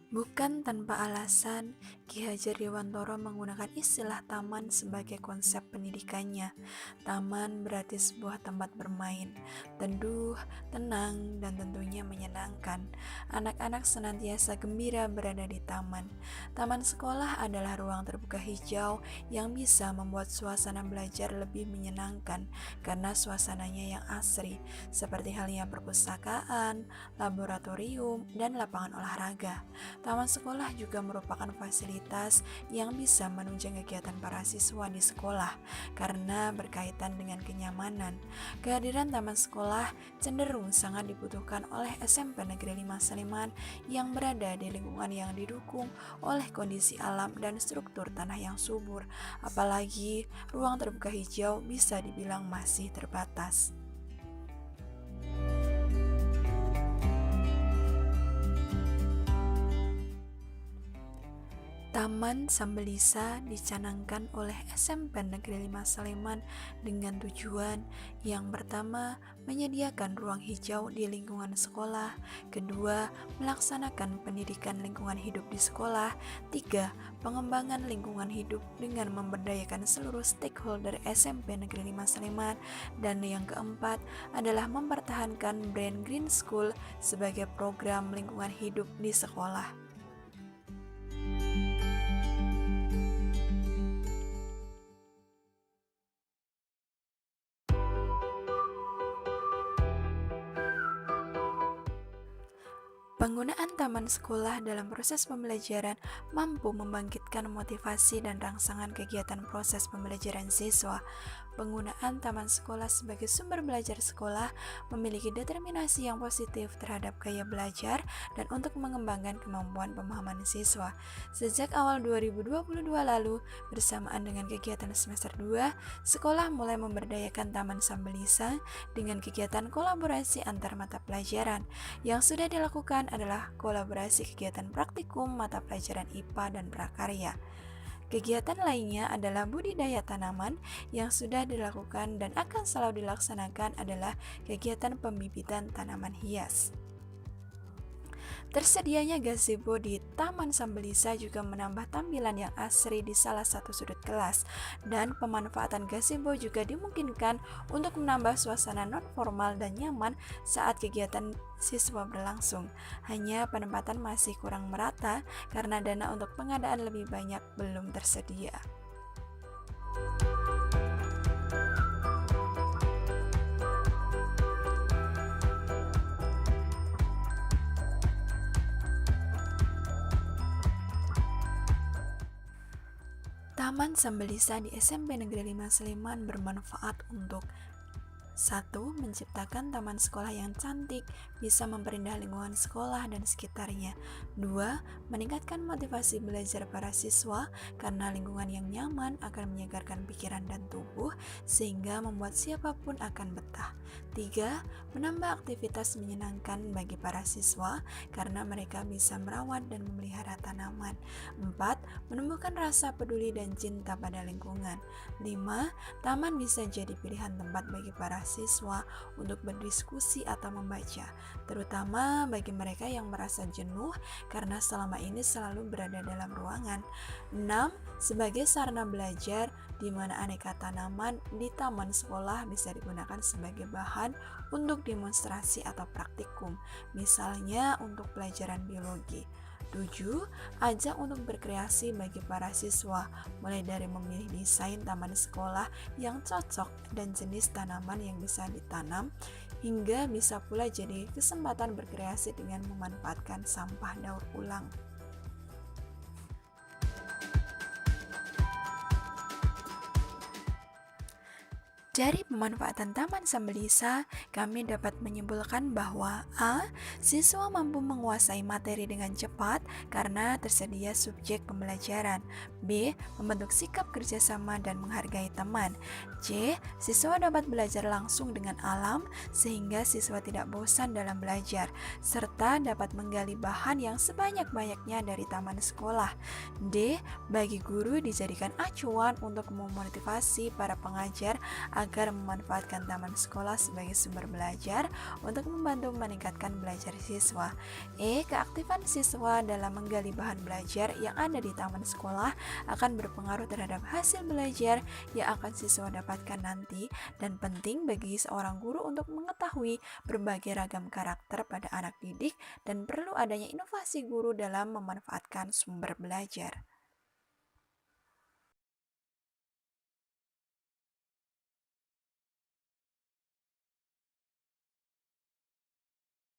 Bukan tanpa alasan, Ki Hajar Dewantara menggunakan istilah taman sebagai konsep pendidikannya. Taman berarti sebuah tempat bermain, teduh, tenang, dan tentunya menyenangkan. Anak-anak senantiasa gembira berada di taman. Taman sekolah adalah ruang terbuka hijau yang bisa membuat suasana belajar lebih menyenangkan karena suasananya yang asri, seperti halnya perpustakaan, laboratorium, dan lapangan olahraga. Taman sekolah juga merupakan fasilitas yang bisa menunjang kegiatan para siswa di sekolah karena berkaitan dengan kenyamanan. Kehadiran taman sekolah cenderung sangat dibutuhkan oleh SMP Negeri 5 Sleman yang berada di lingkungan yang didukung oleh kondisi alam dan struktur tanah yang subur. Apalagi ruang terbuka hijau bisa dibilang masih terbatas. Taman Sambelisa dicanangkan oleh SMP Negeri 5 Sleman dengan tujuan yang pertama, menyediakan ruang hijau di lingkungan sekolah, kedua, melaksanakan pendidikan lingkungan hidup di sekolah, tiga, pengembangan lingkungan hidup dengan memberdayakan seluruh stakeholder SMP Negeri 5 Sleman, dan yang keempat adalah mempertahankan brand Green School sebagai program lingkungan hidup di sekolah. Penggunaan taman sekolah dalam proses pembelajaran mampu membangkitkan motivasi dan rangsangan kegiatan proses pembelajaran siswa. Penggunaan taman sekolah sebagai sumber belajar sekolah memiliki determinasi yang positif terhadap gaya belajar dan untuk mengembangkan kemampuan pemahaman siswa. Sejak awal 2022 lalu, bersamaan dengan kegiatan semester 2, sekolah mulai memberdayakan Taman Sambelisa dengan kegiatan kolaborasi antar mata pelajaran. Yang sudah dilakukan adalah kolaborasi kegiatan praktikum mata pelajaran IPA dan prakarya. Kegiatan lainnya adalah budidaya tanaman yang sudah dilakukan dan akan selalu dilaksanakan adalah kegiatan pembibitan tanaman hias. Tersedianya gazebo di Taman Sambelisa juga menambah tampilan yang asri di salah satu sudut kelas, dan pemanfaatan gazebo juga dimungkinkan untuk menambah suasana non-formal dan nyaman saat kegiatan siswa berlangsung. Hanya penempatan masih kurang merata karena dana untuk pengadaan lebih banyak belum tersedia. Taman Sambelisa di SMP Negeri 5 Sleman bermanfaat untuk 1. Menciptakan taman sekolah yang cantik, bisa memperindah lingkungan sekolah dan sekitarnya. 2. Meningkatkan motivasi belajar para siswa, karena lingkungan yang nyaman akan menyegarkan pikiran dan tubuh, sehingga membuat siapapun akan betah. 3. Menambah aktivitas menyenangkan bagi para siswa, karena mereka bisa merawat dan memelihara tanaman. 4. Menumbuhkan rasa peduli dan cinta pada lingkungan. 5. Taman bisa jadi pilihan tempat bagi para siswa untuk berdiskusi atau membaca, terutama bagi mereka yang merasa jenuh karena selama ini selalu berada dalam ruangan. 6. Sebagai sarana belajar di mana aneka tanaman di taman sekolah bisa digunakan sebagai bahan untuk demonstrasi atau praktikum, misalnya untuk pelajaran biologi. 7. Ajak untuk berkreasi bagi para siswa, mulai dari memilih desain taman sekolah yang cocok dan jenis tanaman yang bisa ditanam, hingga bisa pula jadi kesempatan berkreasi dengan memanfaatkan sampah daur ulang. Dari pemanfaatan Taman Sambelisa, kami dapat menyimpulkan bahwa A. Siswa mampu menguasai materi dengan cepat karena tersedia subjek pembelajaran. B. Membentuk sikap kerjasama dan menghargai teman. C. Siswa dapat belajar langsung dengan alam sehingga siswa tidak bosan dalam belajar, serta dapat menggali bahan yang sebanyak-banyaknya dari taman sekolah. D. Bagi guru dijadikan acuan untuk memotivasi para pengajar agar memanfaatkan taman sekolah sebagai sumber belajar untuk membantu meningkatkan belajar siswa. Keaktifan siswa dalam menggali bahan belajar yang ada di taman sekolah akan berpengaruh terhadap hasil belajar yang akan siswa dapatkan nanti, dan penting bagi seorang guru untuk mengetahui berbagai ragam karakter pada anak didik dan perlu adanya inovasi guru dalam memanfaatkan sumber belajar.